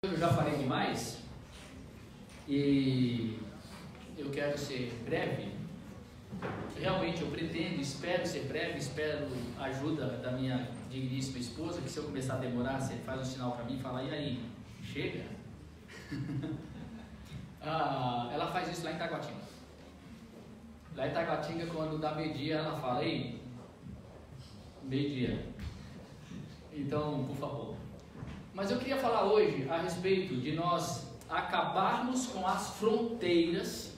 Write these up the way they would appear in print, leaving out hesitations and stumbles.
Eu já falei demais e eu quero ser breve. Realmente eu pretendo, espero ser breve, espero a ajuda da minha digníssima esposa, que se eu começar a demorar, você faz um sinal para mim e fala, e aí, chega? Ela faz isso lá em Taguatinga. Lá em Taguatinga, quando dá meio-dia, ela fala, ei, meio-dia. Então, por favor. Mas eu queria falar hoje a respeito de nós acabarmos com as fronteiras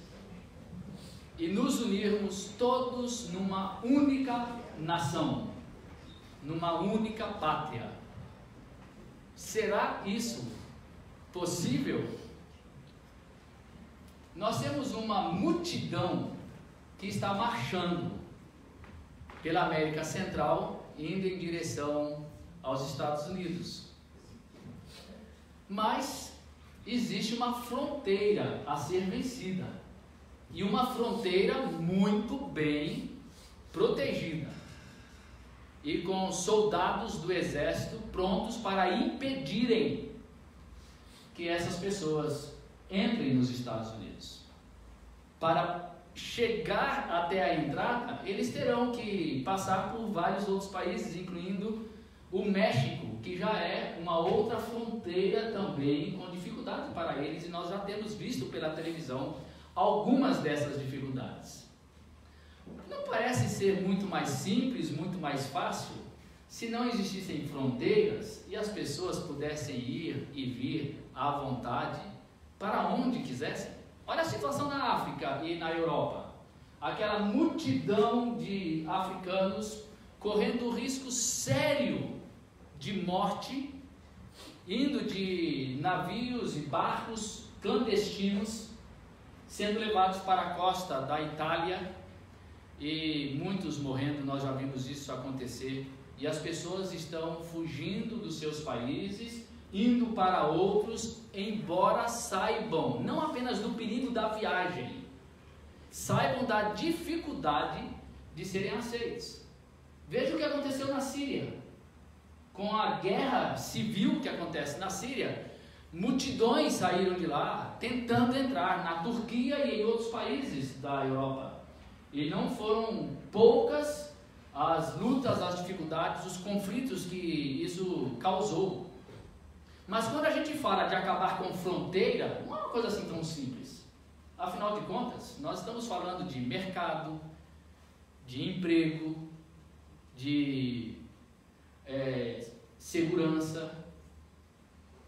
e nos unirmos todos numa única nação, numa única pátria. Será isso possível? Nós temos uma multidão que está marchando pela América Central, indo em direção aos Estados Unidos. Mas existe uma fronteira a ser vencida, e uma fronteira muito bem protegida, e com soldados do exército prontos para impedirem que essas pessoas entrem nos Estados Unidos. Para chegar até a entrada, eles terão que passar por vários outros países, incluindo o México, que já é uma outra fronteira também com dificuldade para eles, e nós já temos visto pela televisão algumas dessas dificuldades. Não parece ser muito mais simples, muito mais fácil, se não existissem fronteiras e as pessoas pudessem ir e vir à vontade para onde quisessem? Olha a situação na África e na Europa. Aquela multidão de africanos correndo risco sério de morte, indo de navios e barcos clandestinos, sendo levados para a costa da Itália, e muitos morrendo. Nós já vimos isso acontecer, e as pessoas estão fugindo dos seus países, indo para outros, embora saibam não apenas do perigo da viagem, saibam da dificuldade de serem aceitos. Veja o que aconteceu na Síria. Com a guerra civil que acontece na Síria, multidões saíram de lá tentando entrar na Turquia e em outros países da Europa. E não foram poucas as lutas, as dificuldades, os conflitos que isso causou. Mas quando a gente fala de acabar com fronteira, não é uma coisa assim tão simples. Afinal de contas, nós estamos falando de mercado, de emprego, de segurança.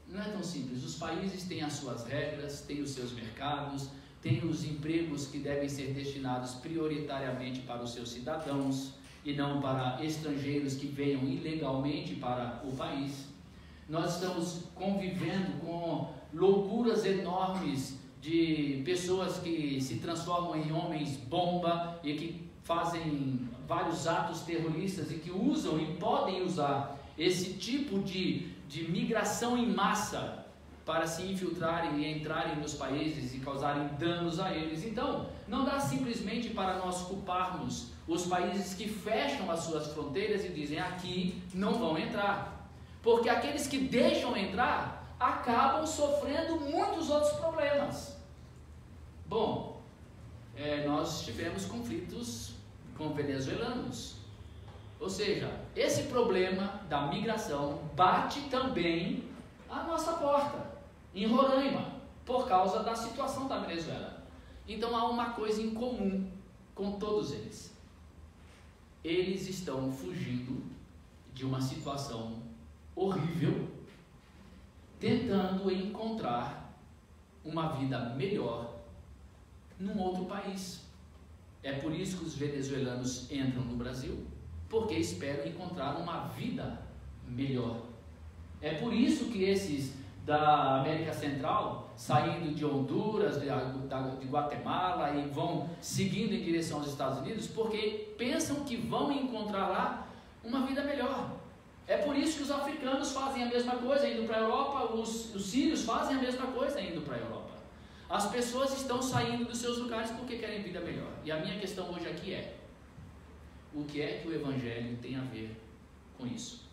Não é tão simples. Os países têm as suas regras, têm os seus mercados, têm os empregos que devem ser destinados prioritariamente para os seus cidadãos e não para estrangeiros que venham ilegalmente para o país. Nós estamos convivendo com loucuras enormes de pessoas que se transformam em homens bomba e que fazem vários atos terroristas e que usam e podem usar esse tipo de migração em massa para se infiltrarem e entrarem nos países e causarem danos a eles. Então, não dá simplesmente para nós culparmos os países que fecham as suas fronteiras e dizem aqui não vão entrar, porque aqueles que deixam entrar acabam sofrendo muitos outros problemas. Bom, nós tivemos conflitos com venezuelanos. Ou seja, esse problema da migração bate também à nossa porta, em Roraima, por causa da situação da Venezuela. Então há uma coisa em comum com todos eles. Eles estão fugindo de uma situação horrível, tentando encontrar uma vida melhor num outro país. É por isso que os venezuelanos entram no Brasil, porque esperam encontrar uma vida melhor. É por isso que esses da América Central, saindo de Honduras, de Guatemala, e vão seguindo em direção aos Estados Unidos, porque pensam que vão encontrar lá uma vida melhor. É por isso que os africanos fazem a mesma coisa indo para a Europa, os sírios fazem a mesma coisa indo para a Europa. As pessoas estão saindo dos seus lugares porque querem vida melhor. E a minha questão hoje aqui é: o que é que o Evangelho tem a ver com isso?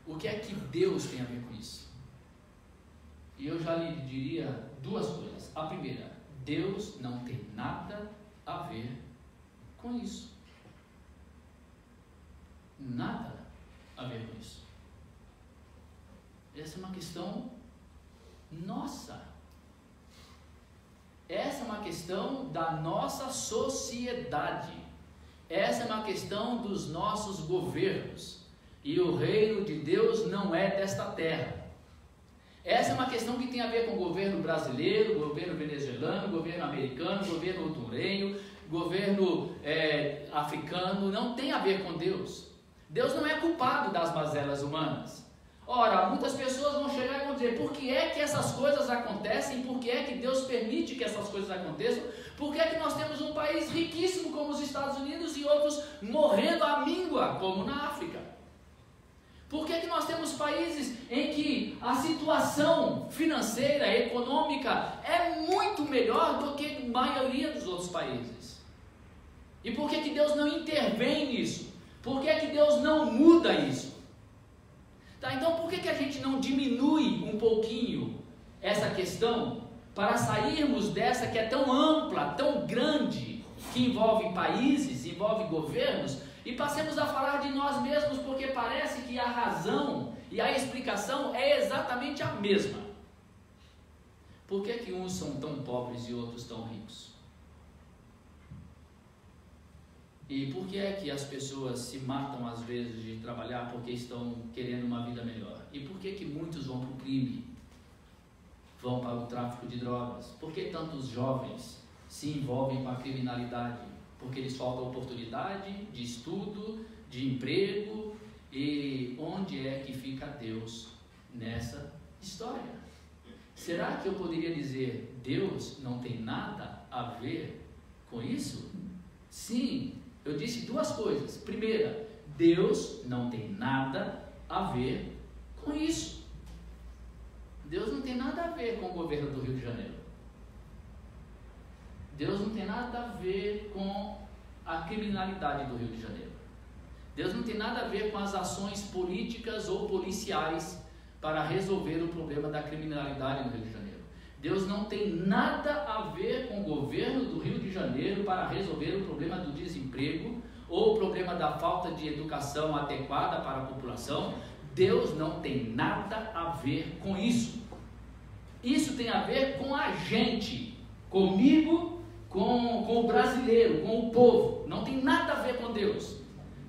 O que é que Deus tem a ver com isso? já lhe diria duas coisas. A primeira, Deus não tem nada a ver com isso. Nada a ver com isso. Essa é uma questão nossa. Essa é uma questão da nossa sociedade. Essa é uma questão dos nossos governos. E o reino de Deus não é desta terra. Essa é uma questão que tem a ver com o governo brasileiro, governo venezuelano, governo americano, governo hondurenho, governo africano. Não tem a ver com Deus. Deus não é culpado das mazelas humanas. Ora, muitas pessoas vão chegar e vão dizer: por que é que essas coisas acontecem? Por que é que Deus permite que essas coisas aconteçam? Por que é que nós temos um país riquíssimo como os Estados Unidos e outros morrendo à míngua, como na África? Por que é que nós temos países em que a situação financeira, econômica é muito melhor do que a maioria dos outros países? E por que é que Deus não intervém nisso? Por que é que Deus não muda isso? Tá, então por que a gente não diminui um pouquinho essa questão para sairmos dessa que é tão ampla, tão grande, que envolve países, envolve governos, e passemos a falar de nós mesmos, porque parece que a razão e a explicação é exatamente a mesma. Por que uns são tão pobres e outros tão ricos? E por que é que as pessoas se matam às vezes de trabalhar porque estão querendo uma vida melhor? E por que muitos vão para o crime? Vão para o tráfico de drogas? Por que tantos jovens se envolvem com a criminalidade? Porque eles faltam oportunidade de estudo, de emprego. E onde é que fica Deus nessa história? Será que eu poderia dizer: Deus não tem nada a ver com isso? Sim. Eu disse duas coisas. Primeira, Deus não tem nada a ver com isso. Deus não tem nada a ver com o governo do Rio de Janeiro. Deus não tem nada a ver com a criminalidade do Rio de Janeiro. Deus não tem nada a ver com as ações políticas ou policiais para resolver o problema da criminalidade no Rio de Janeiro. Deus não tem nada a ver com o governo do Rio de Janeiro para resolver o problema do desemprego ou o problema da falta de educação adequada para a população. Deus não tem nada a ver com isso. Isso tem a ver com a gente, comigo, com o brasileiro, com o povo. Não tem nada a ver com Deus.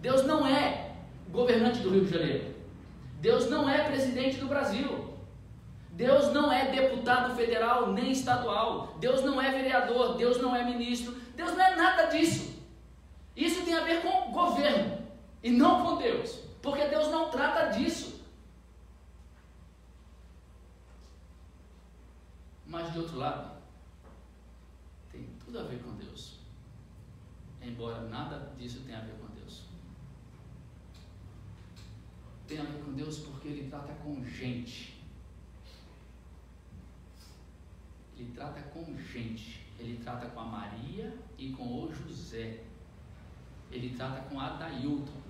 Deus não é governante do Rio de Janeiro. Deus não é presidente do Brasil. Deus não é deputado federal nem estadual. Deus não é vereador. Deus não é ministro. Deus não é nada disso. Isso tem a ver com o governo e não com Deus, porque Deus não trata disso. Mas de outro lado, tem tudo a ver com Deus, embora nada disso tenha a ver com Deus. Tem a ver com Deus porque Ele trata com gente. Ele trata com gente. Ele trata com a Maria e com o José. Ele trata com a Adailton.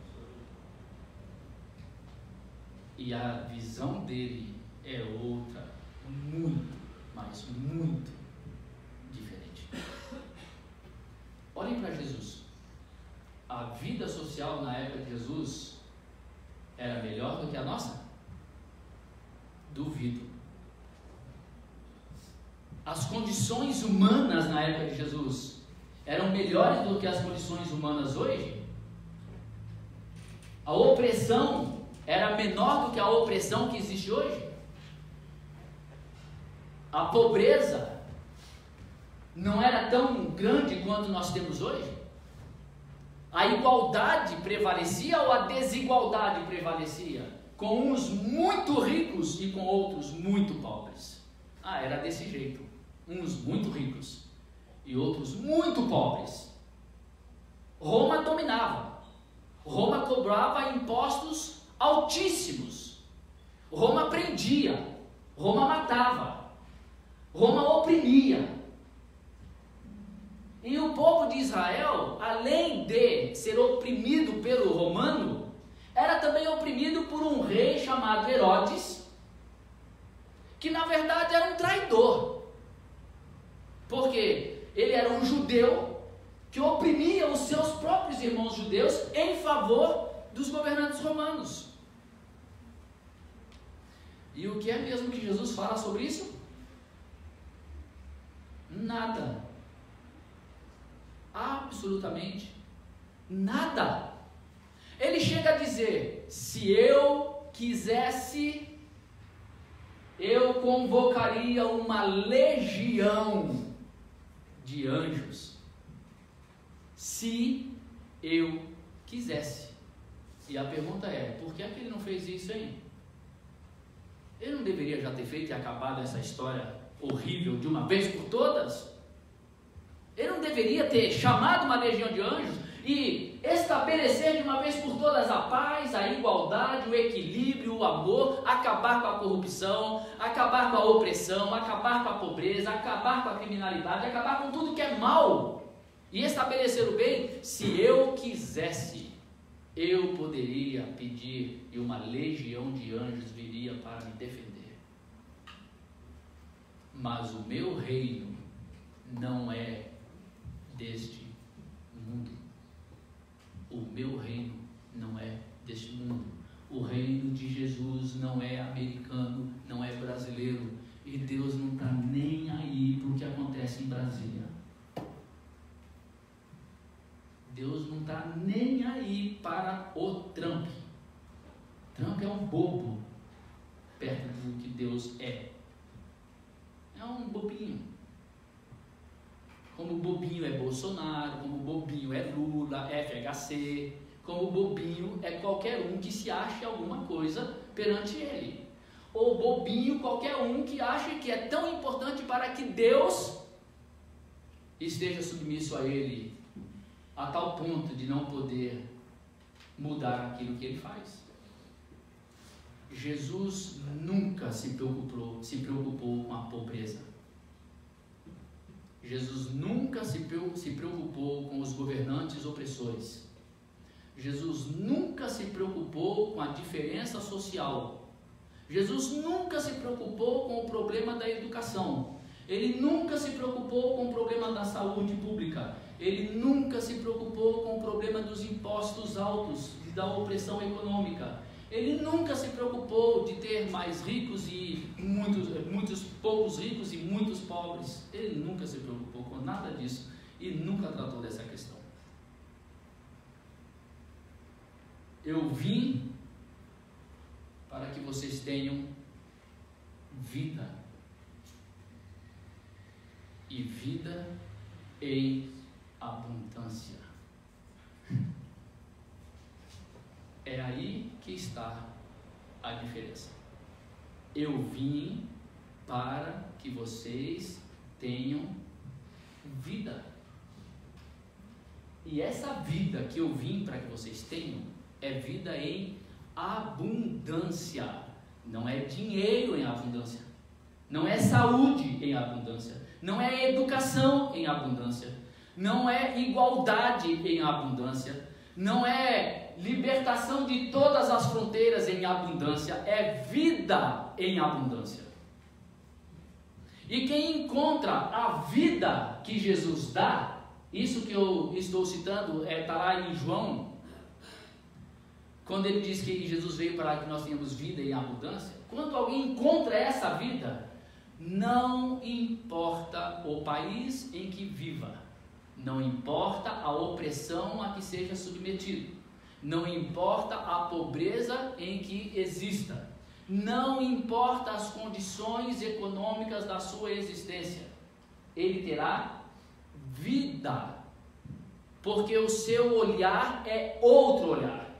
E a visão dele é outra, muito, mas muito diferente. Olhem para Jesus. A vida social na época de Jesus era melhor do que a nossa? Duvido. As condições humanas na época de Jesus eram melhores do que as condições humanas hoje? A opressão era menor do que a opressão que existe hoje? A pobreza não era tão grande quanto nós temos hoje? A igualdade prevalecia ou a desigualdade prevalecia? Com uns muito ricos e com outros muito pobres. Era desse jeito. Uns muito ricos e outros muito pobres. Roma dominava. Roma cobrava impostos altíssimos. Roma prendia. Roma matava. Roma oprimia. E o povo de Israel, além de ser oprimido pelo romano, era também oprimido por um rei chamado Herodes, que na verdade era um traidor, porque ele era um judeu que oprimia os seus próprios irmãos judeus em favor dos governantes romanos. E o que é mesmo que Jesus fala sobre isso? Nada. Absolutamente nada. Ele chega a dizer: se eu quisesse, eu convocaria uma legião de anjos. Se eu quisesse. E a pergunta é: por que é que ele não fez isso, hein? Ele não deveria já ter feito e acabado essa história horrível de uma vez por todas? Ele não deveria ter chamado uma legião de anjos e estabelecer de uma vez por todas a paz, a igualdade, o equilíbrio, o amor, acabar com a corrupção, acabar com a opressão, acabar com a pobreza, acabar com a criminalidade, acabar com tudo que é mal e estabelecer o bem? Se eu quisesse, eu poderia pedir e uma legião de anjos viria para me defender. Mas o meu reino não é deste mundo. O meu reino não é deste mundo. O reino de Jesus não é americano, não é brasileiro. E Deus não está nem aí para o que acontece em Brasília. Deus não está nem aí para o Trump. Trump é um bobo perto do que Deus é. É um bobinho. Como bobinho é Bolsonaro, como bobinho é Lula, FHC, como bobinho é qualquer um que se ache alguma coisa perante ele. Ou bobinho qualquer um que ache que é tão importante para que Deus esteja submisso a ele, a tal ponto de não poder mudar aquilo que ele faz. Jesus nunca se preocupou com a pobreza. Jesus nunca se preocupou com os governantes opressores. Jesus nunca se preocupou com a diferença social. Jesus nunca se preocupou com o problema da educação. Ele nunca se preocupou com o problema da saúde pública. Ele nunca se preocupou com o problema dos impostos altos e da opressão econômica. Ele nunca se preocupou de ter mais ricos e muitos poucos ricos e muitos pobres. Ele nunca se preocupou com nada disso e nunca tratou dessa questão. Eu vim para que vocês tenham vida, e vida em abundância. É aí que está a diferença. Eu vim para que vocês tenham vida. E essa vida que eu vim para que vocês tenham é vida em abundância. Não é dinheiro em abundância. Não é saúde em abundância. Não é educação em abundância. Não é igualdade em abundância. Não é libertação de todas as fronteiras em abundância. É vida em abundância. E quem encontra a vida que Jesus dá, isso que eu estou citando está lá em João, quando ele diz que Jesus veio para que nós tenhamos vida em abundância. Quando alguém encontra essa vida, não importa o país em que viva, não importa a opressão a que seja submetido, não importa a pobreza em que exista, não importa as condições econômicas da sua existência, ele terá vida, porque o seu olhar é outro olhar.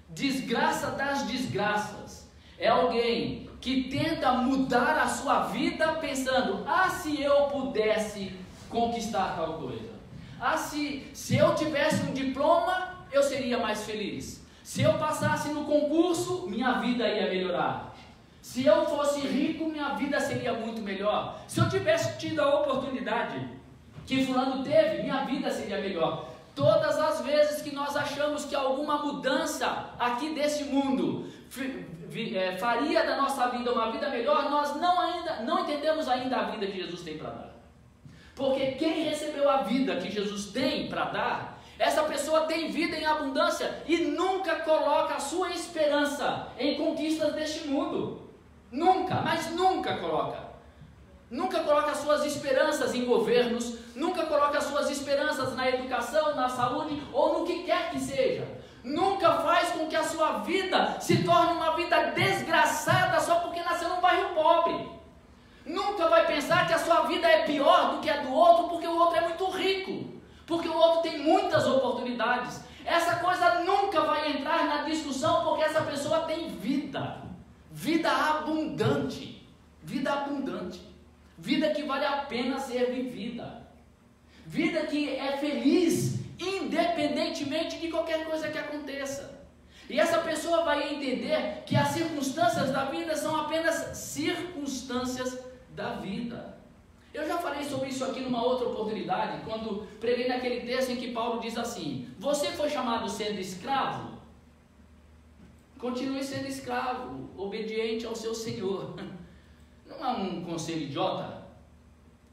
Desgraça das desgraças é alguém que tenta mudar a sua vida pensando: se eu pudesse conquistar tal coisa, se eu tivesse um diploma, eu seria mais feliz, se eu passasse no concurso, minha vida ia melhorar, se eu fosse rico, minha vida seria muito melhor, se eu tivesse tido a oportunidade que fulano teve, minha vida seria melhor. Todas as vezes que nós achamos que alguma mudança aqui desse mundo faria da nossa vida uma vida melhor, nós não entendemos ainda a vida que Jesus tem para dar. Porque quem recebeu a vida que Jesus tem para dar, essa pessoa tem vida em abundância e nunca coloca a sua esperança em conquistas deste mundo. Nunca, mas nunca coloca. Nunca coloca as suas esperanças em governos, nunca coloca as suas esperanças na educação, na saúde ou no que quer que seja. Nunca faz com que a sua vida se torne uma vida desgraçada só porque nasceu num bairro pobre. Nunca vai pensar que a sua vida é pior do que a do outro porque o outro é muito rico, porque o outro tem muitas oportunidades. Essa coisa nunca vai entrar na discussão porque essa pessoa tem vida, vida abundante, vida que vale a pena ser vivida, vida que é feliz independentemente de qualquer coisa que aconteça. E essa pessoa vai entender que as circunstâncias da vida são apenas circunstâncias da vida. Eu já falei sobre isso aqui numa outra oportunidade, quando preguei naquele texto em que Paulo diz assim: você foi chamado sendo escravo? Continue sendo escravo, obediente ao seu Senhor. Não é um conselho idiota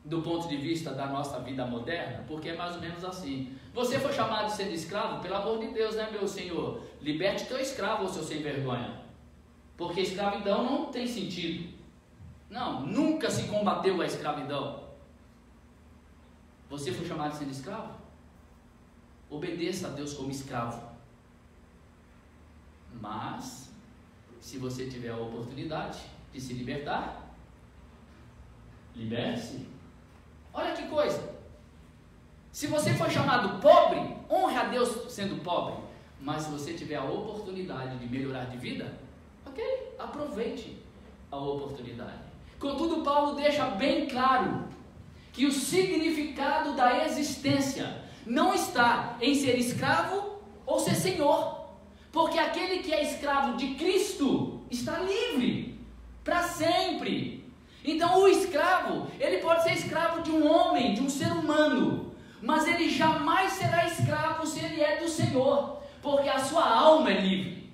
do ponto de vista da nossa vida moderna, porque é mais ou menos assim. Você foi chamado sendo escravo? Pelo amor de Deus, né, meu Senhor? Liberte teu escravo, seu sem vergonha. Porque escravidão não tem sentido. Não, nunca se combateu a escravidão. Você foi chamado sendo escravo? Obedeça a Deus como escravo. Mas, se você tiver a oportunidade de se libertar, liberte-se. Olha que coisa. Se você foi chamado pobre, honre a Deus sendo pobre. Mas se você tiver a oportunidade de melhorar de vida, ok, aproveite a oportunidade. Contudo, Paulo deixa bem claro que o significado da existência não está em ser escravo ou ser senhor. Porque aquele que é escravo de Cristo está livre para sempre. Então o escravo, ele pode ser escravo de um homem, de um ser humano, mas ele jamais será escravo se ele é do Senhor, porque a sua alma é livre,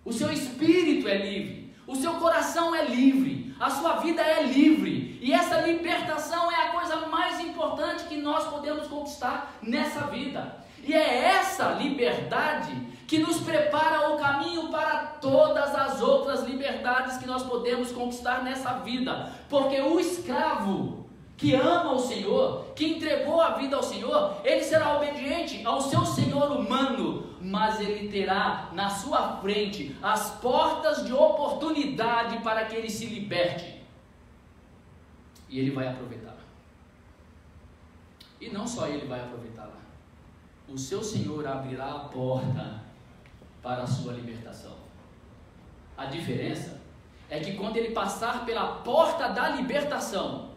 o seu espírito é livre, o seu coração é livre, a sua vida é livre, e essa libertação é a coisa mais importante que nós podemos conquistar nessa vida, e é essa liberdade que nos prepara o caminho para todas as outras liberdades que nós podemos conquistar nessa vida, porque o escravo que ama o Senhor, que entregou a vida ao Senhor, ele será obediente ao seu senhor humano, mas ele terá na sua frente as portas de oportunidade para que ele se liberte, e ele vai aproveitar. E não só ele vai aproveitar, o seu Senhor abrirá a porta para a sua libertação. A diferença é que quando ele passar pela porta da libertação,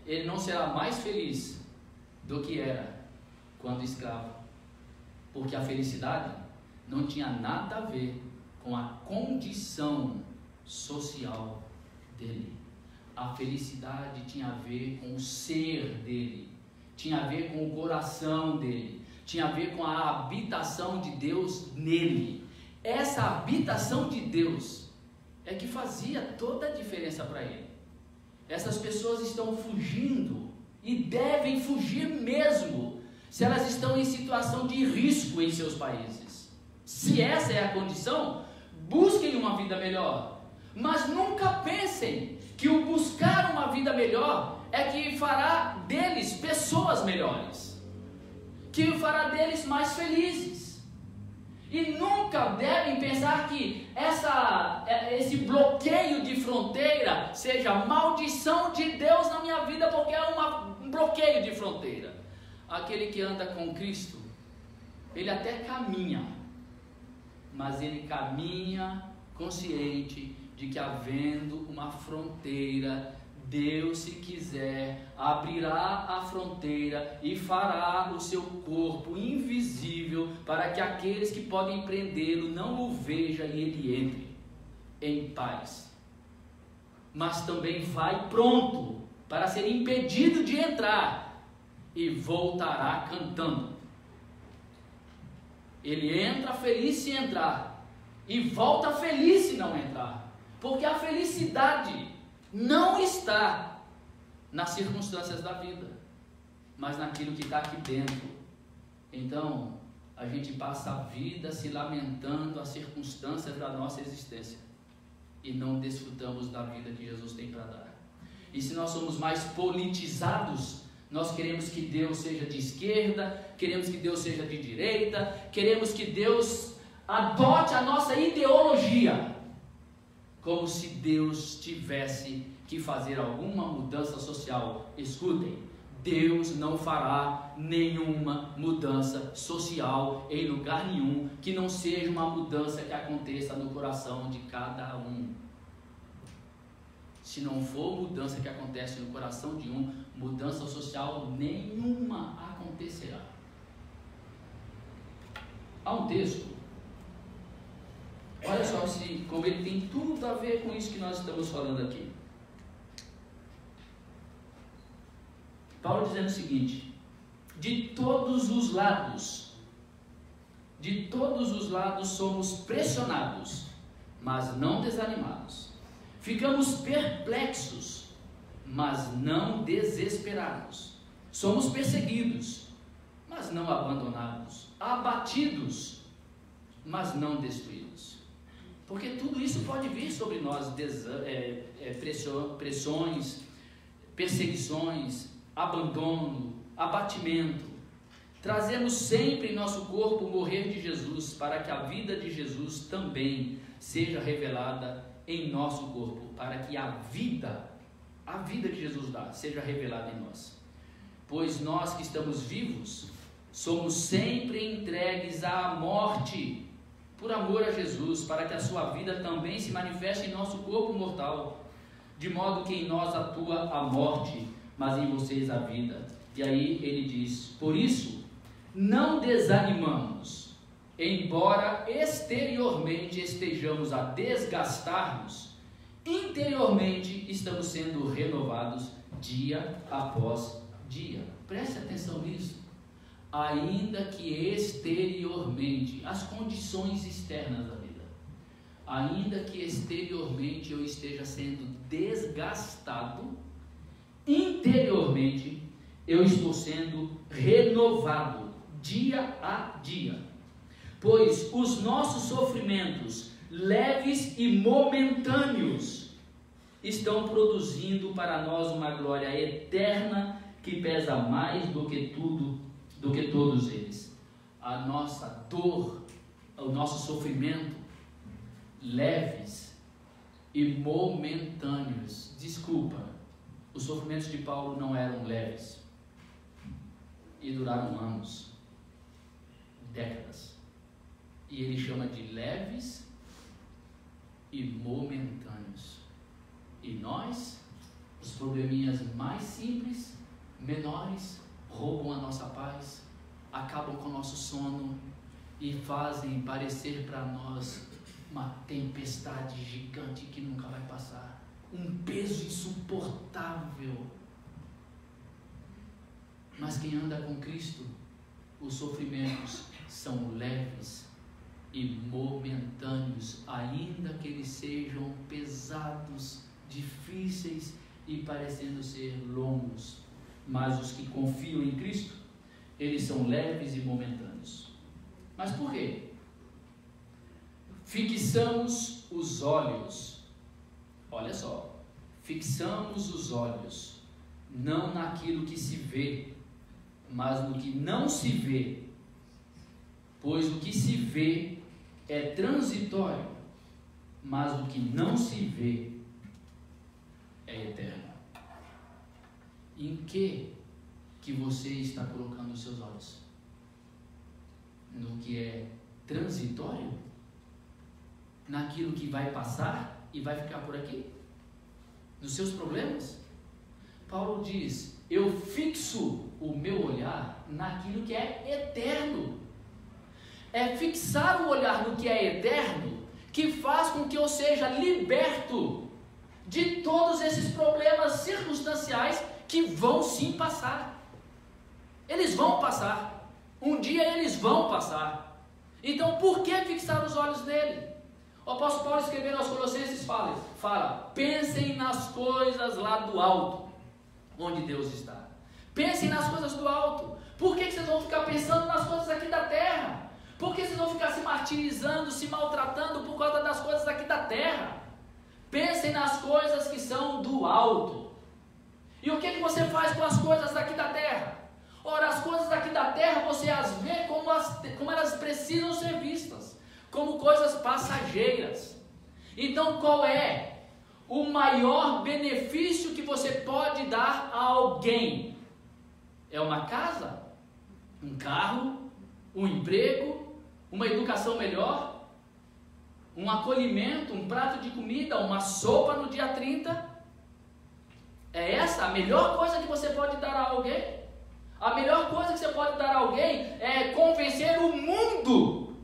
ele não será mais feliz do que era quando escravo, porque a felicidade não tinha nada a ver com a condição social dele. A felicidade tinha a ver com o ser dele, tinha a ver com o coração dele, tinha a ver com a habitação de Deus nele. Essa habitação de Deus é que fazia toda a diferença para ele. Essas pessoas estão fugindo e devem fugir mesmo, se elas estão em situação de risco em seus países. Se essa é a condição, busquem uma vida melhor, mas nunca pensem que o buscar uma vida melhor é que fará deles pessoas melhores, que fará deles mais felizes. E nunca devem pensar que esse bloqueio de fronteira seja maldição de Deus na minha vida, porque é um bloqueio de fronteira. Aquele que anda com Cristo, ele até caminha, mas ele caminha consciente de que, havendo uma fronteira, Deus, se quiser, abrirá a fronteira e fará o seu corpo invisível para que aqueles que podem prendê-lo não o vejam e ele entre em paz. Mas também vai pronto para ser impedido de entrar e voltará cantando. Ele entra feliz se entrar e volta feliz se não entrar. Porque a felicidade não está nas circunstâncias da vida, mas naquilo que está aqui dentro. Então, a gente passa a vida se lamentando as circunstâncias da nossa existência e não desfrutamos da vida que Jesus tem para dar. E se nós somos mais politizados, nós queremos que Deus seja de esquerda, queremos que Deus seja de direita, queremos que Deus adote a nossa ideologia, como se Deus tivesse que fazer alguma mudança social. Escutem, Deus não fará nenhuma mudança social em lugar nenhum que não seja uma mudança que aconteça no coração de cada um. Se não for mudança que acontece no coração de um, mudança social nenhuma acontecerá. Há um texto, olha só como ele tem tudo a ver com isso que nós estamos falando aqui. Paulo dizendo o seguinte: de todos os lados somos pressionados, mas não desanimados. Ficamos perplexos, mas não desesperados. Somos perseguidos, mas não abandonados. Abatidos, mas não destruídos. Porque tudo isso pode vir sobre nós, pressões, perseguições, abandono, abatimento. Trazemos sempre em nosso corpo o morrer de Jesus, para que a vida de Jesus também seja revelada em nosso corpo, para que a vida que Jesus dá, seja revelada em nós. Pois nós que estamos vivos, somos sempre entregues à morte, por amor a Jesus, para que a sua vida também se manifeste em nosso corpo mortal, de modo que em nós atua a morte, mas em vocês a vida. E aí ele diz: por isso, não desanimamos, embora exteriormente estejamos a desgastar-nos, interiormente estamos sendo renovados dia após dia. Preste atenção nisso. Ainda que exteriormente, as condições externas da vida, ainda que exteriormente eu esteja sendo desgastado, interiormente eu estou sendo renovado dia a dia. Pois os nossos sofrimentos leves e momentâneos estão produzindo para nós uma glória eterna que pesa mais do que todos eles. A nossa dor, o nosso sofrimento, leves e momentâneos. Desculpa, os sofrimentos de Paulo não eram leves e duraram anos, décadas. E ele chama de leves e momentâneos. E nós, os probleminhas mais simples, menores, roubam a nossa paz, acabam com o nosso sono e fazem parecer para nós uma tempestade gigante que nunca vai passar, um peso insuportável. Mas quem anda com Cristo, os sofrimentos são leves e momentâneos, ainda que eles sejam pesados, difíceis e parecendo ser longos. Mas os que confiam em Cristo, eles são leves e momentâneos. Mas por quê? Fixamos os olhos, olha só, fixamos os olhos, não naquilo que se vê, mas no que não se vê, pois o que se vê é transitório, mas o que não se vê é eterno. Em que você está colocando os seus olhos? No que é transitório? Naquilo que vai passar e vai ficar por aqui? Nos seus problemas? Paulo diz: eu fixo o meu olhar naquilo que é eterno. É fixar o olhar no que é eterno que faz com que eu seja liberto de todos esses problemas circunstanciais que vão sim passar. Eles vão passar. Um dia eles vão passar. Então por que fixar os olhos nele? O apóstolo Paulo escrevendo aos Colossenses fala, pensem nas coisas lá do alto, onde Deus está. Pensem nas coisas do alto. Por que vocês vão ficar pensando nas coisas aqui da terra? Por que vocês vão ficar se martirizando, se maltratando por causa das coisas aqui da terra? Pensem nas coisas que são do alto. E o que você faz com as coisas daqui da terra? Ora, as coisas daqui da terra você as vê como elas precisam ser vistas, como coisas passageiras. Então, qual é o maior benefício que você pode dar a alguém? É uma casa? Um carro? Um emprego? Uma educação melhor? Um acolhimento? Um prato de comida? Uma sopa no dia 30? É essa a melhor coisa que você pode dar a alguém? A melhor coisa que você pode dar a alguém é convencer o mundo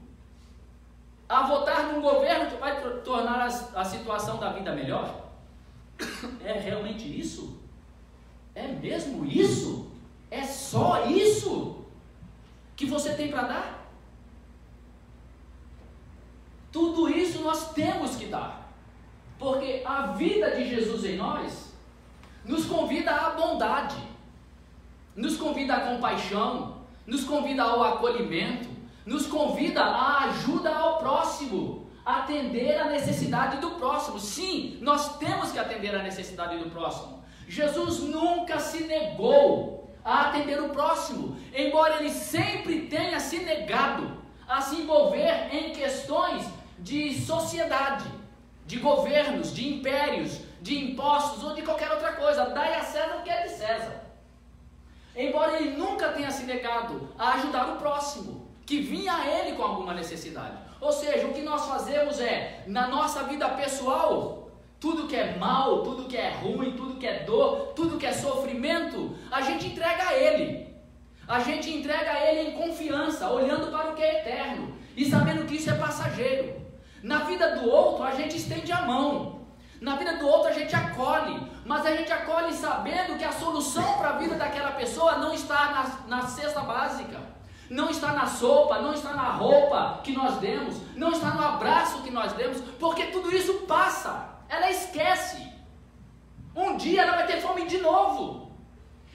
a votar num governo que vai tornar a situação da vida melhor? É realmente isso? É mesmo isso? É só isso que você tem para dar? Tudo isso nós temos que dar, porque a vida de Jesus em nós nos convida à bondade, nos convida à compaixão, nos convida ao acolhimento, nos convida à ajuda ao próximo, a atender a necessidade do próximo. Sim, nós temos que atender a necessidade do próximo. Jesus nunca se negou a atender o próximo, embora ele sempre tenha se negado a se envolver em questões de sociedade, de governos, de impérios, de impostos ou de qualquer outra coisa. Dai a César o que é de César. Embora ele nunca tenha se negado a ajudar o próximo, que vinha a ele com alguma necessidade. Ou seja, o que nós fazemos é, na nossa vida pessoal, tudo que é mal, tudo que é ruim, tudo que é dor, tudo que é sofrimento, a gente entrega a ele. A gente entrega a ele em confiança, olhando para o que é eterno e sabendo que isso é passageiro. Na vida do outro, a gente estende a mão. Na vida do outro, a gente acolhe. Mas a gente acolhe sabendo que a solução para a vida daquela pessoa não está na cesta básica, não está na sopa, não está na roupa que nós demos, não está no abraço que nós demos, porque tudo isso passa, ela esquece. Um dia ela vai ter fome de novo,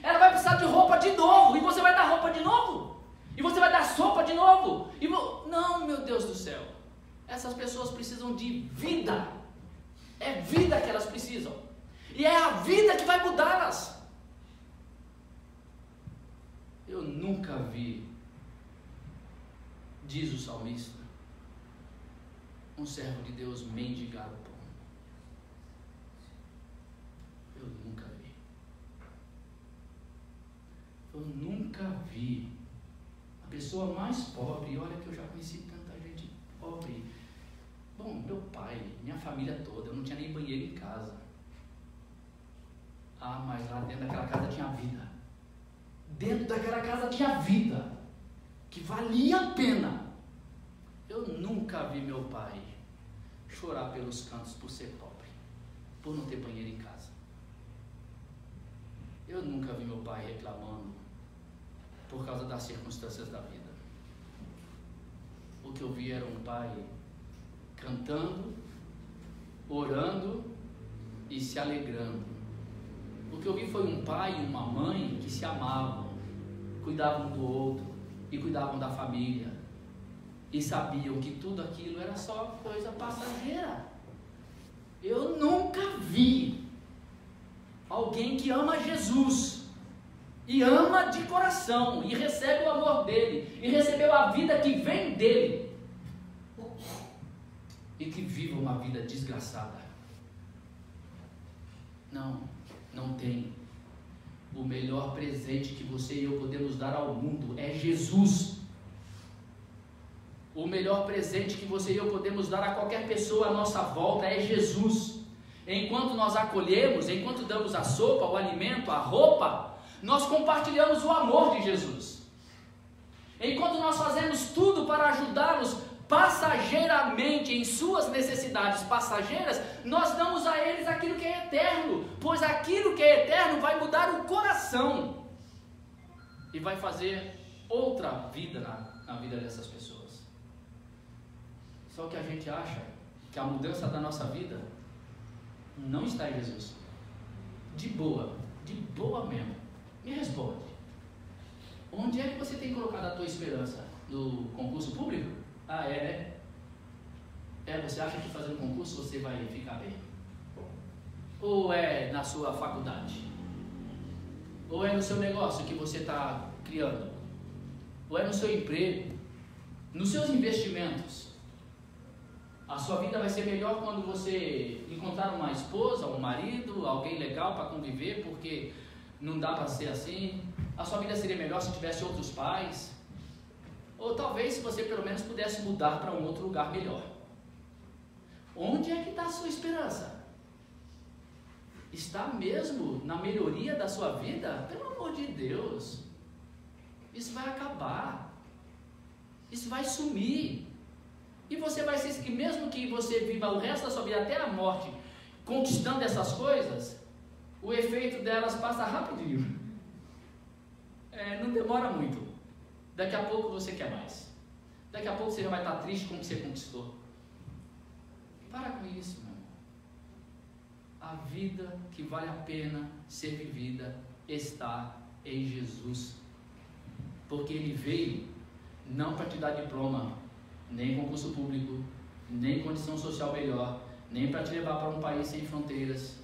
ela vai precisar de roupa de novo, e você vai dar roupa de novo, e você vai dar sopa de novo, não, meu Deus do céu, essas pessoas precisam de vida, é vida que elas precisam. E é a vida que vai mudá-las. Eu nunca vi, diz o salmista, um servo de Deus mendigar o pão. Eu nunca vi. Eu nunca vi a pessoa mais pobre, olha que eu já conheci tanta gente pobre. Bom, meu pai, minha família toda, eu não tinha nem banheiro em casa. Ah, mas lá dentro daquela casa tinha vida. Dentro daquela casa tinha vida, que valia a pena. Eu nunca vi meu pai chorar pelos cantos por ser pobre, por não ter banheiro em casa. Eu nunca vi meu pai reclamando por causa das circunstâncias da vida. O que eu vi era um pai cantando, orando e se alegrando. O que eu vi foi um pai e uma mãe que se amavam, cuidavam um do outro e cuidavam da família e sabiam que tudo aquilo era só coisa passageira. Eu nunca vi alguém que ama Jesus e ama de coração e recebe o amor dele e recebeu a vida que vem dele e que viva uma vida desgraçada. Não tem. O melhor presente que você e eu podemos dar ao mundo é Jesus. O melhor presente que você e eu podemos dar a qualquer pessoa à nossa volta é Jesus. Enquanto nós acolhemos, enquanto damos a sopa, o alimento, a roupa, nós compartilhamos o amor de Jesus. Enquanto nós fazemos tudo para ajudá-los passageiramente em suas necessidades passageiras, nós damos a eles aquilo que é eterno, pois aquilo que é eterno vai mudar o coração e vai fazer outra vida na vida dessas pessoas. Só que a gente acha que a mudança da nossa vida não está em Jesus. De boa mesmo. Me responde. Onde é que você tem colocado a tua esperança? No concurso público? Ah, é, né? Você acha que fazendo concurso você vai ficar bem? Ou é na sua faculdade? Ou é no seu negócio que você está criando? Ou é no seu emprego? Nos seus investimentos? A sua vida vai ser melhor quando você encontrar uma esposa, um marido, alguém legal para conviver, porque não dá para ser assim. A sua vida seria melhor se tivesse outros pais. Ou talvez se você pelo menos pudesse mudar para um outro lugar melhor. Onde é que está a sua esperança? Está mesmo na melhoria da sua vida? Pelo amor de Deus. Isso vai acabar. Isso vai sumir. E você vai ser, que mesmo que você viva o resto da sua vida até a morte, conquistando essas coisas, o efeito delas passa rapidinho. Não demora muito. Daqui a pouco você quer mais. Daqui a pouco você já vai estar triste com o que você conquistou. Para com isso, meu irmão. A vida que vale a pena ser vivida está em Jesus. Porque Ele veio não para te dar diploma, nem concurso público, nem condição social melhor, nem para te levar para um país sem fronteiras.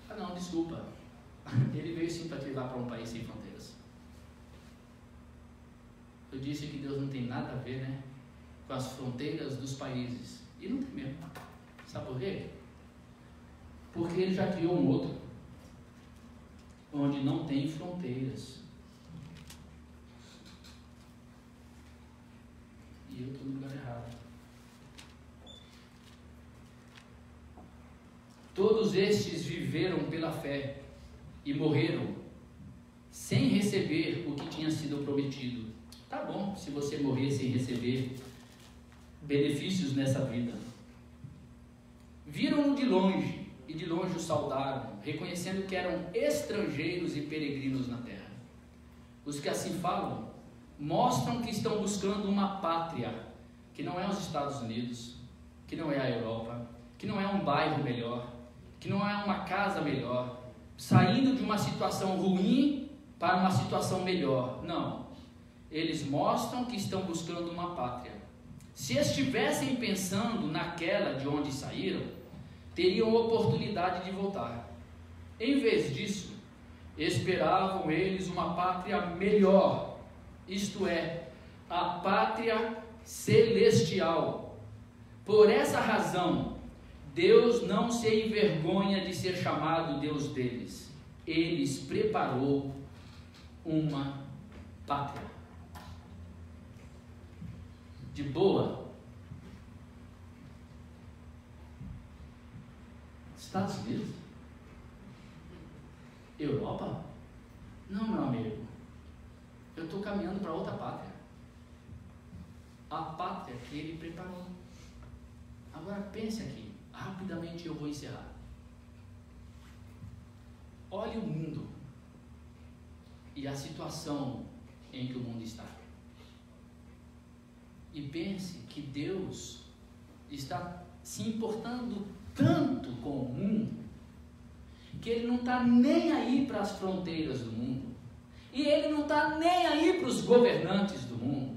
Ah não, desculpa. Ele veio sim para te levar para um país sem fronteiras. Eu disse que Deus não tem nada a ver, né, com as fronteiras dos países. E não tem mesmo. Sabe por quê? Porque Ele já criou um outro, onde não tem fronteiras. E eu estou no lugar errado. Todos estes viveram pela fé e morreram sem receber o que tinha sido prometido. Tá bom, se você morrer sem receber benefícios nessa vida. Viram-no de longe e de longe o saudaram, reconhecendo que eram estrangeiros e peregrinos na terra. Os que assim falam mostram que estão buscando uma pátria, que não é os Estados Unidos, que não é a Europa, que não é um bairro melhor, que não é uma casa melhor, saindo de uma situação ruim para uma situação melhor. Não. Eles mostram que estão buscando uma pátria. Se estivessem pensando naquela de onde saíram, teriam oportunidade de voltar. Em vez disso, esperavam eles uma pátria melhor, isto é, a pátria celestial. Por essa razão, Deus não se envergonha de ser chamado Deus deles. Ele preparou uma pátria. De boa. Estados Unidos? Europa? Não, meu amigo. Eu estou caminhando para outra pátria. A pátria que Ele preparou. Agora pense aqui. Rapidamente eu vou encerrar. Olhe o mundo e a situação em que o mundo está. E pense que Deus está se importando tanto com o mundo, que Ele não está nem aí para as fronteiras do mundo, e Ele não está nem aí para os governantes do mundo,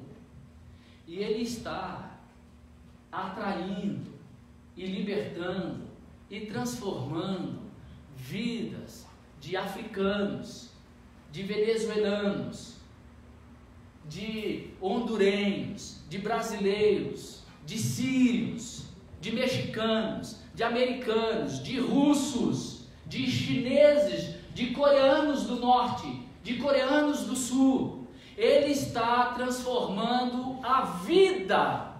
e Ele está atraindo, e libertando, e transformando vidas de africanos, de venezuelanos, de hondurenhos, de brasileiros, de sírios, de mexicanos, de americanos, de russos, de chineses, de coreanos do norte, de coreanos do sul. Ele está transformando a vida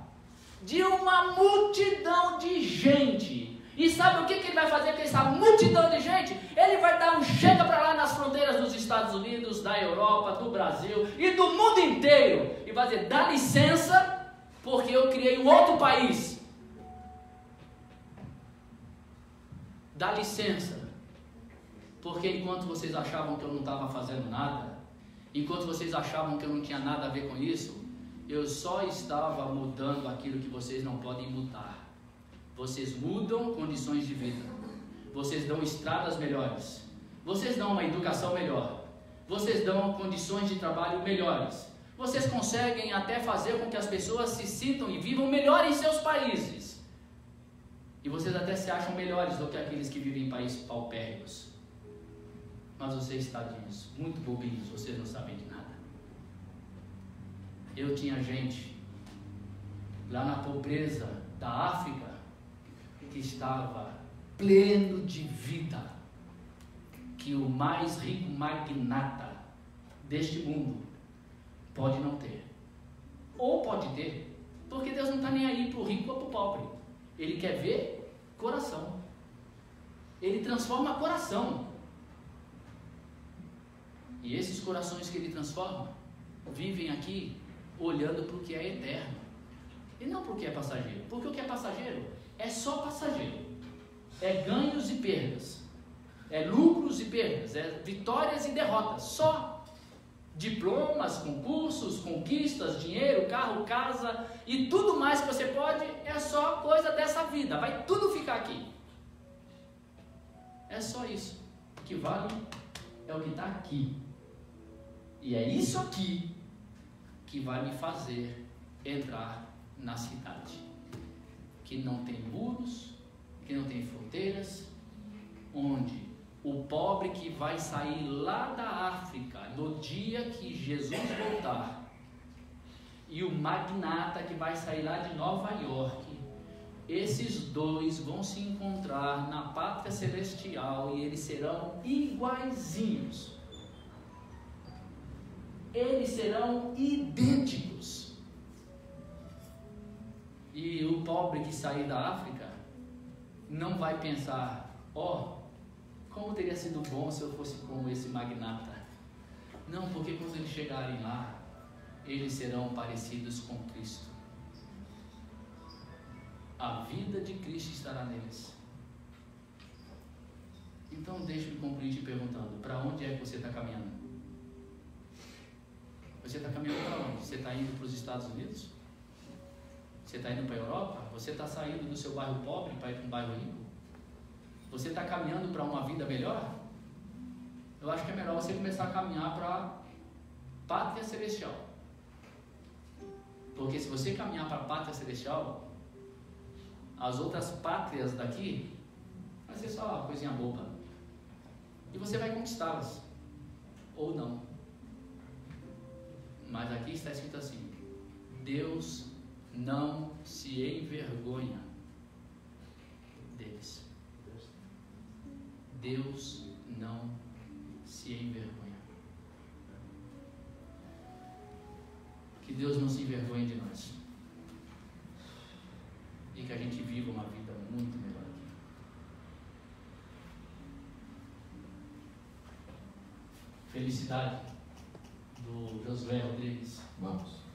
de uma multidão de gente. E sabe o que ele vai fazer com essa multidão de gente? Ele vai dar um chega para lá nas fronteiras dos Estados Unidos, da Europa, do Brasil e do mundo inteiro. E vai dizer, dá licença, porque eu criei um outro país. Dá licença, porque enquanto vocês achavam que eu não estava fazendo nada, enquanto vocês achavam que eu não tinha nada a ver com isso, eu só estava mudando aquilo que vocês não podem mudar. Vocês mudam condições de vida. Vocês dão estradas melhores. Vocês dão uma educação melhor. Vocês dão condições de trabalho melhores. Vocês conseguem até fazer com que as pessoas se sintam e vivam melhor em seus países. E vocês até se acham melhores do que aqueles que vivem em países paupérrimos. Mas vocês, tadinhos, muito bobinhos, vocês não sabem de nada. Eu tinha gente lá na pobreza da África que estava pleno de vida, que o mais rico magnata deste mundo pode não ter, ou pode ter, porque Deus não está nem aí para o rico ou para o pobre. Ele quer ver coração. Ele transforma coração. E esses corações que ele transforma vivem aqui olhando para o que é eterno e não para o que é passageiro, porque o que é passageiro é só passageiro, é ganhos e perdas, é lucros e perdas, é vitórias e derrotas, só diplomas, concursos, conquistas, dinheiro, carro, casa e tudo mais que você pode, é só coisa dessa vida, vai tudo ficar aqui. É só isso. O que vale é o que está aqui. E é isso aqui que vai me fazer entrar na cidade, que não tem muros, que não tem fronteiras, onde o pobre que vai sair lá da África no dia que Jesus voltar, e o magnata que vai sair lá de Nova York, esses dois vão se encontrar na pátria celestial e eles serão iguaizinhos. Eles serão idênticos. E o pobre que sair da África não vai pensar, como teria sido bom se eu fosse como esse magnata. Não, porque quando eles chegarem lá, eles serão parecidos com Cristo. A vida de Cristo estará neles. Então deixa eu concluir te perguntando, para onde é que você está caminhando? Você está caminhando para onde? Você está indo para os Estados Unidos? Você está indo para a Europa? Você está saindo do seu bairro pobre para ir para um bairro rico? Você está caminhando para uma vida melhor? Eu acho que é melhor você começar a caminhar para a pátria celestial. Porque se você caminhar para a pátria celestial, as outras pátrias daqui vai ser só uma coisinha boba. E você vai conquistá-las. Ou não. Mas aqui está escrito assim: Deus não se envergonha deles. Deus não se envergonha. Que Deus não se envergonhe de nós. E que a gente viva uma vida muito melhor aqui. Felicidade do Josué Rodrigues. Vamos.